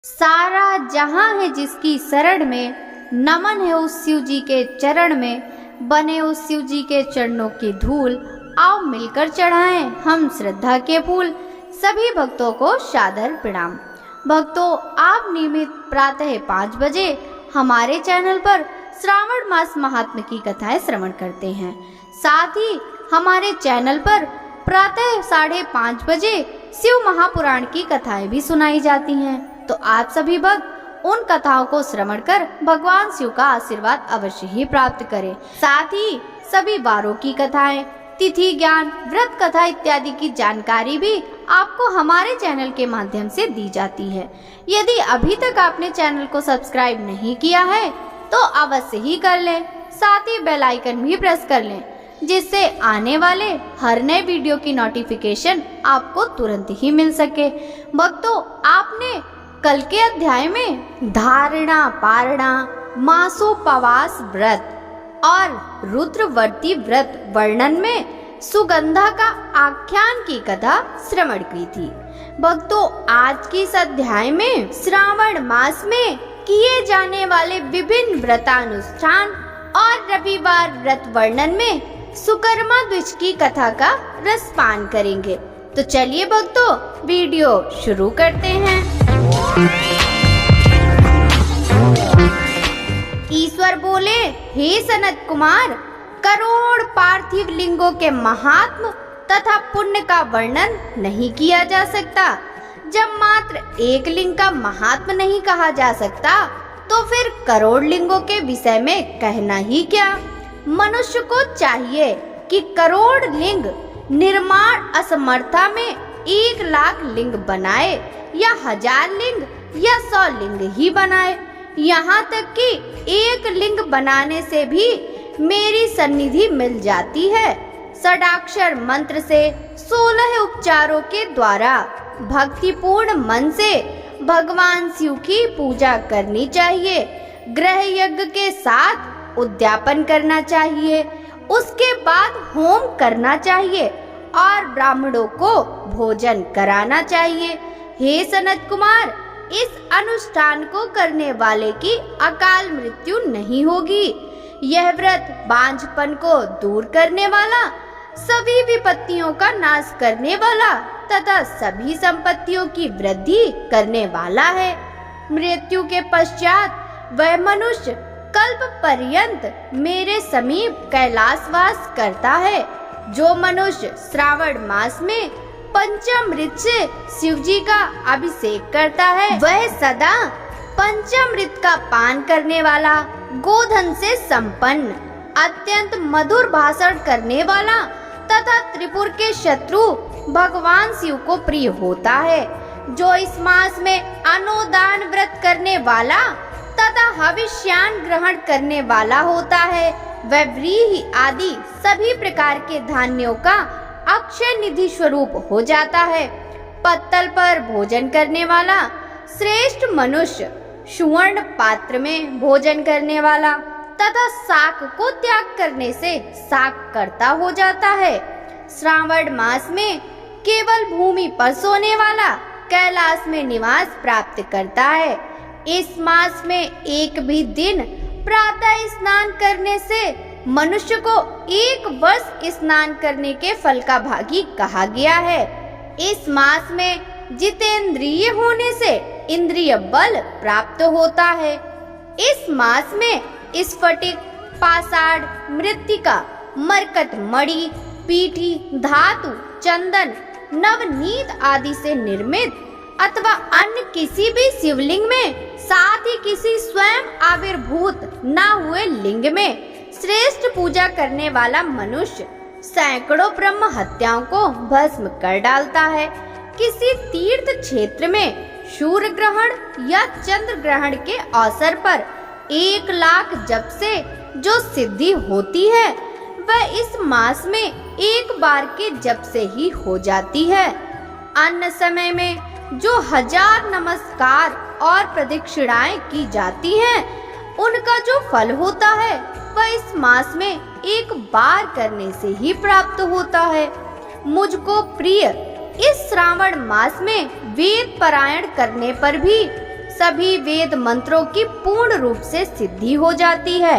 सारा जहां है जिसकी शरण में, नमन है उस शिव जी के चरण में, बने उस शिव जी के चरणों की धूल, आओ मिलकर चढ़ाएं हम श्रद्धा के फूल। सभी भक्तों को सादर प्रणाम। भक्तों, आप नियमित प्रातः 5 बजे हमारे चैनल पर श्रावण मास महात्म्य की कथाएं श्रवण करते हैं। साथ ही हमारे चैनल पर प्रातः 5:30 बजे शिव महापुराण की कथाएं भी सुनाई जाती हैं। तो आप सभी भक्त उन कथाओं को श्रवण कर भगवान शिव का आशीर्वाद अवश्य ही प्राप्त करें। साथ ही सभी वारों की कथाएं, तिथि ज्ञान, व्रत कथा इत्यादि की जानकारी भी आपको हमारे चैनल के माध्यम से दी जाती है। यदि अभी तक आपने चैनल को सब्सक्राइब नहीं किया है तो अवश्य ही कर लें। साथ ही बेल आइकन भी प्रेस कर लें, जिससे आने वाले हर नए वीडियो की नोटिफिकेशन आपको तुरंत ही मिल सके। भक्तों, आपने कल के अध्याय में धारणा पारणा, मासोपवास व्रत और रुद्रवर्ती व्रत वर्णन में सुगंधा का आख्यान की कथा श्रवण की थी। भक्तों, आज के इस अध्याय में श्रावण मास में किए जाने वाले विभिन्न व्रतानुष्ठान और रविवार व्रत वर्णन में सुकर्मा द्विज की कथा का रसपान करेंगे। तो चलिए भक्तों, वीडियो शुरू करते हैं। ईश्वर बोले, हे सनत कुमार, करोड़ पार्थिव लिंगों के महात्म तथा पुण्य का वर्णन नहीं किया जा सकता। जब मात्र एक लिंग का महात्म नहीं कहा जा सकता तो फिर करोड़ लिंगों के विषय में कहना ही क्या। मनुष्य को चाहिए कि करोड़ लिंग निर्माण असमर्था में 1 लाख लिंग बनाए या 1000 लिंग या 100 लिंग ही बनाए। यहाँ तक कि 1 लिंग बनाने से भी मेरी सन्निधि मिल जाती है। षडाक्षर मंत्र से 16 उपचारों के द्वारा भक्तिपूर्ण मन से भगवान शिव की पूजा करनी चाहिए। ग्रह यज्ञ के साथ उद्यापन करना चाहिए, उसके बाद होम करना चाहिए और ब्राह्मणों को भोजन कराना चाहिए। हे सनत कुमार, इस अनुष्ठान को करने वाले की अकाल मृत्यु नहीं होगी। यह व्रत बांझपन को दूर करने वाला, सभी विपत्तियों का नाश करने वाला तथा सभी संपत्तियों की वृद्धि करने वाला है। मृत्यु के पश्चात वह मनुष्य कल्प पर्यंत मेरे समीप कैलाशवास करता है। जो मनुष्य श्रावण मास में पंचामृत से शिव जी का अभिषेक करता है, वह सदा पंचामृत का पान करने वाला, गोधन से संपन्न, अत्यंत मधुर भाषण करने वाला तथा त्रिपुर के शत्रु भगवान शिव को प्रिय होता है। जो इस मास में अनुदान व्रत करने वाला तथा हविष्यान ग्रहण करने वाला होता है, वह व्रीहि आदि सभी प्रकार के धान्यों का अक्षय निधि स्वरूप हो जाता है। पत्तल पर भोजन करने वाला श्रेष्ठ मनुष्य सुवर्ण पात्र में भोजन करने वाला तथा शाक को त्याग करने से शाक कर्ता हो जाता है। श्रावण मास में केवल भूमि पर सोने वाला कैलाश में निवास प्राप्त करता है। इस मास में एक भी दिन प्रातः स्नान करने से मनुष्य को 1 वर्ष स्नान करने के फल का भागी कहा गया है। इस मास में जितेंद्रिय होने से इंद्रिय बल प्राप्त होता है। इस मास में स्फटिक, पाषाण, मृत्तिका, मरकट मणि, पीठी, धातु, चंदन, नवनीत आदि से निर्मित अथवा अन्य किसी भी शिवलिंग में, साथ ही किसी स्वयं आविर्भूत न हुए लिंग में श्रेष्ठ पूजा करने वाला मनुष्य सैकड़ों ब्रह्म हत्याओं को भस्म कर डालता है। किसी तीर्थ क्षेत्र में सूर्य ग्रहण या चंद्र ग्रहण के अवसर पर 1 लाख जप से जो सिद्धि होती है, वह इस मास में 1 बार के जप से ही हो जाती है। अन्य समय में जो 1000 नमस्कार और प्रदक्षिणाएं की जाती हैं, उनका जो फल होता है वह इस मास में 1 बार करने से ही प्राप्त होता है। मुझको प्रिय इस श्रावण मास में वेद पारायण करने पर भी सभी वेद मंत्रों की पूर्ण रूप से सिद्धि हो जाती है।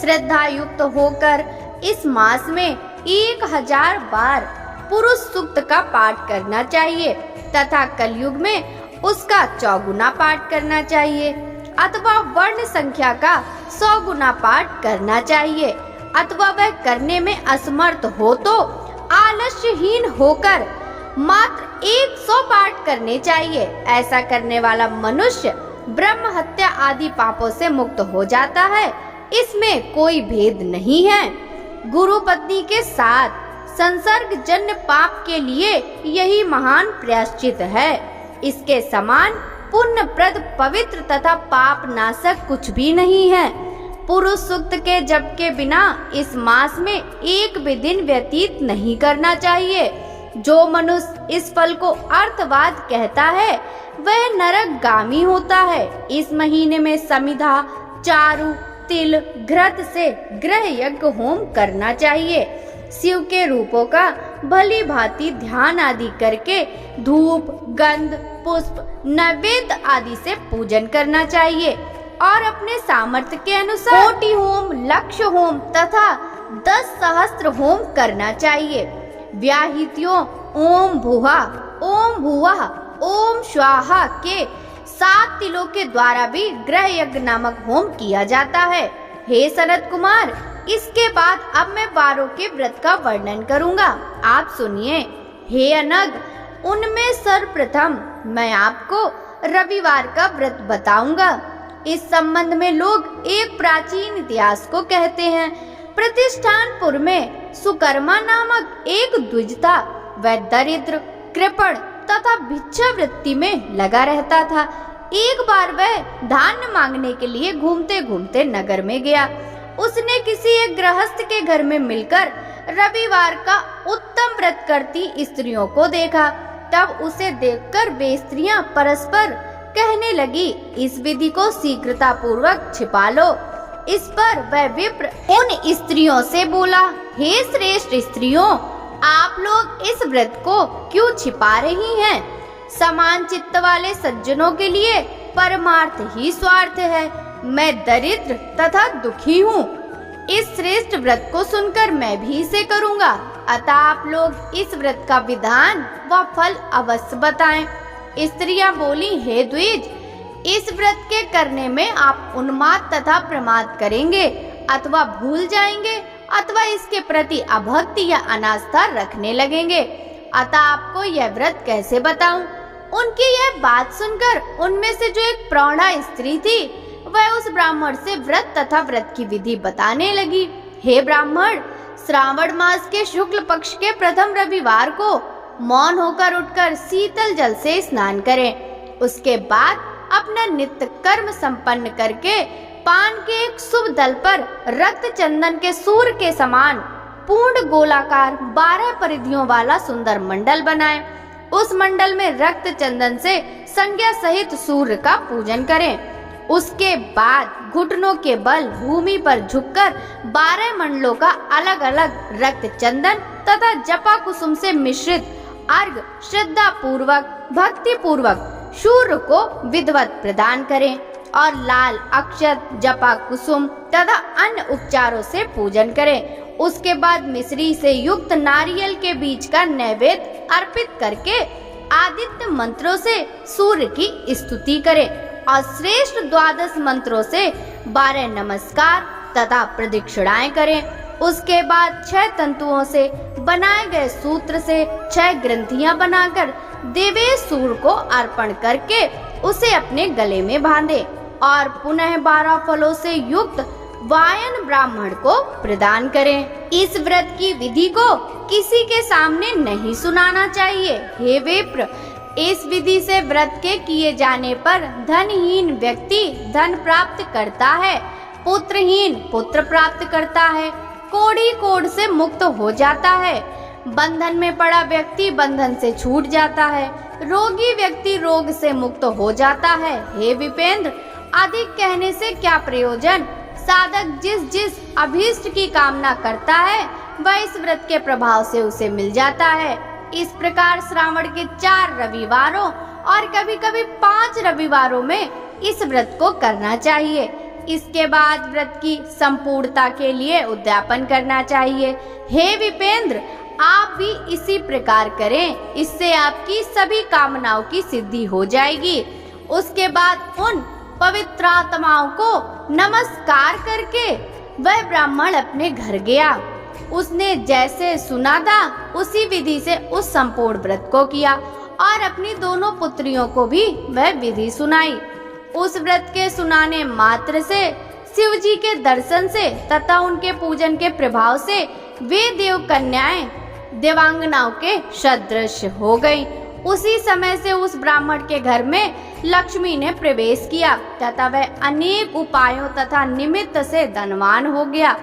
श्रद्धा युक्त होकर इस मास में 1000 बार पुरुष सूक्त का पाठ करना चाहिए तथा कलयुग में उसका 4 गुना पाठ करना चाहिए अथवा वर्ण संख्या का 100 गुना पाठ करना चाहिए अथवा वह करने में असमर्थ हो तो आलस्यहीन होकर मात्र 100 पाठ करने चाहिए। ऐसा करने वाला मनुष्य ब्रह्म हत्या आदि पापों से मुक्त हो जाता है। इसमें कोई भेद नहीं है। गुरु पत्नी के साथ संसर्ग जन्य पाप के लिए यही महान प्रायश्चित है। इसके समान पुण्यप्रद पवित्र तथा पाप नाशक कुछ भी नहीं है। पुरुष सूक्त के जप के बिना इस मास में एक भी दिन व्यतीत नहीं करना चाहिए। जो मनुष्य इस फल को अर्थवाद कहता है वह नरकगामी होता है। इस महीने में समिधा, चारु, तिल, घृत से ग्रह यज्ञ होम करना चाहिए। शिव के रूपों का भली भांति ध्यान आदि करके धूप, गंध, पुष्प, नैवेद्य आदि से पूजन करना चाहिए और अपने सामर्थ्य के अनुसार कोटि होम, लक्ष होम तथा 10 सहस्त्र होम करना चाहिए। व्याहितियों ओम भुवः, ओम स्वाहा के 7 तिलों के द्वारा भी ग्रह यज्ञ नामक होम किया जाता है। हे सनत कुमार, इसके बाद अब मैं 12 के व्रत का वर्णन करूंगा। आप सुनिए। हे अनग, उनमें सर्वप्रथम मैं आपको रविवार का व्रत बताऊंगा। इस संबंध में लोग एक प्राचीन इतिहास को कहते हैं। प्रतिष्ठानपुर में सुकर्मा नामक एक द्विज था। वह दरिद्र, कृपण तथा भिक्षावृत्ति में लगा रहता था। एक बार वह धान्य मांगने के लिए घूमते घूमते नगर में गया। उसने किसी एक गृहस्थ के घर में मिलकर रविवार का उत्तम व्रत करती स्त्रियों को देखा। तब उसे देखकर वे स्त्रियां परस्पर कहने लगी, इस विधि को शीघ्रता पूर्वक छिपा लो। इस पर वह विप्र उन स्त्रियों से बोला, हे श्रेष्ठ स्त्रियों, आप लोग इस व्रत को क्यों छिपा रही हैं? समान चित्त वाले सज्जनों के लिए परमार्थ ही स्वार्थ है। मैं दरिद्र तथा दुखी हूँ। इस श्रेष्ठ व्रत को सुनकर मैं भी इसे करूँगा। अतः आप लोग इस व्रत का विधान व फल अवश्य बताएं। स्त्रियां बोली, हे द्विज, इस व्रत के करने में आप उन्माद तथा प्रमाद करेंगे अथवा भूल जाएंगे अथवा इसके प्रति अभक्ति या अनास्था रखने लगेंगे। अतः आपको यह व्रत कैसे बताऊं? उनकी यह बात सुनकर उनमें से जो एक प्रौढ़ा स्त्री थी वह उस ब्राह्मण से व्रत तथा व्रत की विधि बताने लगी। हे ब्राह्मण, श्रावण मास के शुक्ल पक्ष के प्रथम रविवार को मौन होकर उठकर शीतल जल से स्नान करें। उसके बाद अपना नित्य कर्म संपन्न करके पान के एक शुभ दल पर रक्त चंदन के सूर्य के समान पूर्ण गोलाकार 12 परिधियों वाला सुंदर मंडल बनाएं। उस मंडल में रक्त चंदन से संज्ञा सहित सूर्य का पूजन करें। उसके बाद घुटनों के बल भूमि पर झुककर 12 मंडलों का अलग अलग रक्त चंदन तथा जपा कुसुम से मिश्रित अर्घ श्रद्धा पूर्वक भक्ति पूर्वक सूर्य को विधिवत प्रदान करें और लाल अक्षत, जपा कुसुम तथा अन्य उपचारों से पूजन करें। उसके बाद मिश्री से युक्त नारियल के बीज का नैवेद्य अर्पित करके आदित्य मंत्रों से सूर्य की स्तुति करें और श्रेष्ठ 12 मंत्रों से 12 नमस्कार तथा प्रदक्षिणाएं करें। उसके बाद 6 तंतुओं से बनाए गए सूत्र से 6 ग्रंथियां बनाकर देवेश सूर्य को अर्पण करके उसे अपने गले में बांधे और पुनः 12 फलों से युक्त वायन ब्राह्मण को प्रदान करें। इस व्रत की विधि को किसी के सामने नहीं सुनाना चाहिए। हे विप्र, इस विधि से व्रत के किए जाने पर धनहीन व्यक्ति धन प्राप्त करता है, पुत्रहीन पुत्र प्राप्त करता है, कोढ़ी कोढ़ से मुक्त हो जाता है, बंधन में पड़ा व्यक्ति बंधन से छूट जाता है, रोगी व्यक्ति रोग से मुक्त हो जाता है। हे विपेंद्र, अधिक कहने से क्या प्रयोजन? साधक जिस जिस अभीष्ट की कामना करता है वह इस व्रत के प्रभाव से उसे मिल जाता है। इस प्रकार श्रावण के 4 रविवारों और कभी कभी 5 रविवारों में इस व्रत को करना चाहिए। इसके बाद व्रत की संपूर्णता के लिए उद्यापन करना चाहिए। हे विपेंद्र, आप भी इसी प्रकार करें, इससे आपकी सभी कामनाओं की सिद्धि हो जाएगी। उसके बाद उन पवित्र आत्माओं को नमस्कार करके वह ब्राह्मण अपने घर गया। उसने जैसे सुना था उसी विधि से उस संपूर्ण व्रत को किया और अपनी दोनों पुत्रियों को भी वह विधि सुनाई। उस व्रत के सुनाने मात्र से शिव जी के दर्शन से तथा उनके पूजन के प्रभाव से वे देव कन्याएं देवांगनाओं के सदृश हो गईं। उसी समय से उस ब्राह्मण के घर में लक्ष्मी ने प्रवेश किया तथा वह अनेक उपायों तथा निमित्त से धनवान हो गया।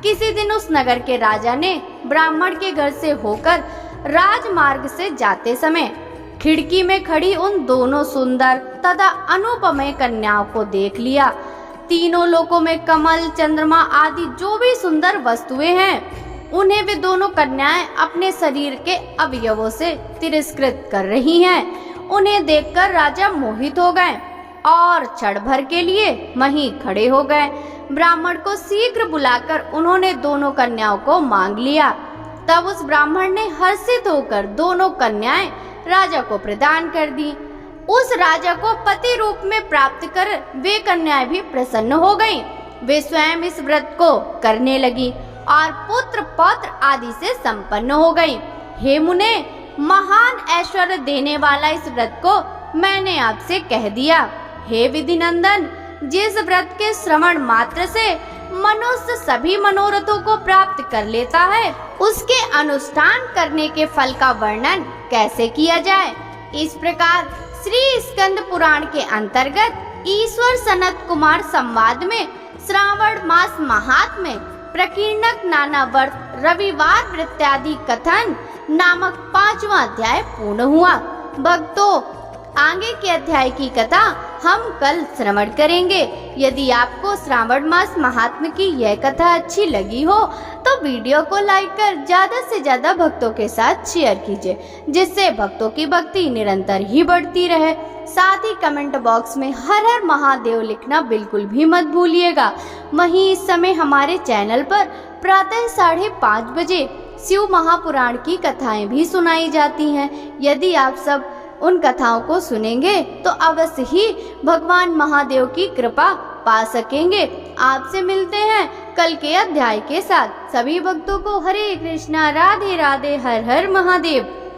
किसी दिन उस नगर के राजा ने ब्राह्मण के घर से होकर राजमार्ग से जाते समय खिड़की में खड़ी उन दोनों सुंदर तथा अनुपमेय कन्याओं को देख लिया। तीनों लोकों में कमल, चंद्रमा आदि जो भी सुंदर वस्तुएं हैं, उन्हें वे दोनों कन्याएं अपने शरीर के अवयवों से तिरस्कृत कर रही हैं। उन्हें देखकर राजा मोहित हो गए और क्षण भर के लिए वहीं खड़े हो गए। ब्राह्मण को शीघ्र बुलाकर उन्होंने दोनों कन्याओं को मांग लिया। तब उस ब्राह्मण ने हर्षित होकर दोनों कन्याएं राजा को प्रदान कर दी। उस राजा को पति रूप में प्राप्त कर वे कन्याएं भी प्रसन्न हो गईं। वे स्वयं इस व्रत को करने लगी और पुत्र पौत्र आदि से संपन्न हो गईं। हे मुने, महान ऐश्वर्य देने वाला इस व्रत को मैंने आपसे कह दिया। हे विधिनंदन, जिस व्रत के श्रवण मात्र से मनुष्य सभी मनोरथों को प्राप्त कर लेता है, उसके अनुष्ठान करने के फल का वर्णन कैसे किया जाए। इस प्रकार श्री स्कंद पुराण के अंतर्गत ईश्वर सनत कुमार संवाद में श्रावण मास महात्म्य, प्रकीर्णक नाना व्रत, रविवार वृत्तादि कथन नामक 5वां अध्याय पूर्ण हुआ। भक्तों, आगे के अध्याय की कथा हम कल श्रवण करेंगे। यदि आपको श्रावण मास महात्म्य की यह कथा अच्छी लगी हो तो वीडियो को लाइक कर ज्यादा से ज्यादा भक्तों के साथ शेयर कीजिए, जिससे भक्तों की भक्ति निरंतर ही बढ़ती रहे। साथ ही कमेंट बॉक्स में हर हर महादेव लिखना बिल्कुल भी मत भूलिएगा। वहीं इस समय हमारे चैनल पर प्रातः 5:30 बजे शिव महापुराण की कथाएं भी सुनाई जाती हैं। यदि आप सब उन कथाओं को सुनेंगे तो अवश्य ही भगवान महादेव की कृपा पा सकेंगे। आपसे मिलते हैं कल के अध्याय के साथ। सभी भक्तों को हरे कृष्णा, राधे राधे, हर हर महादेव।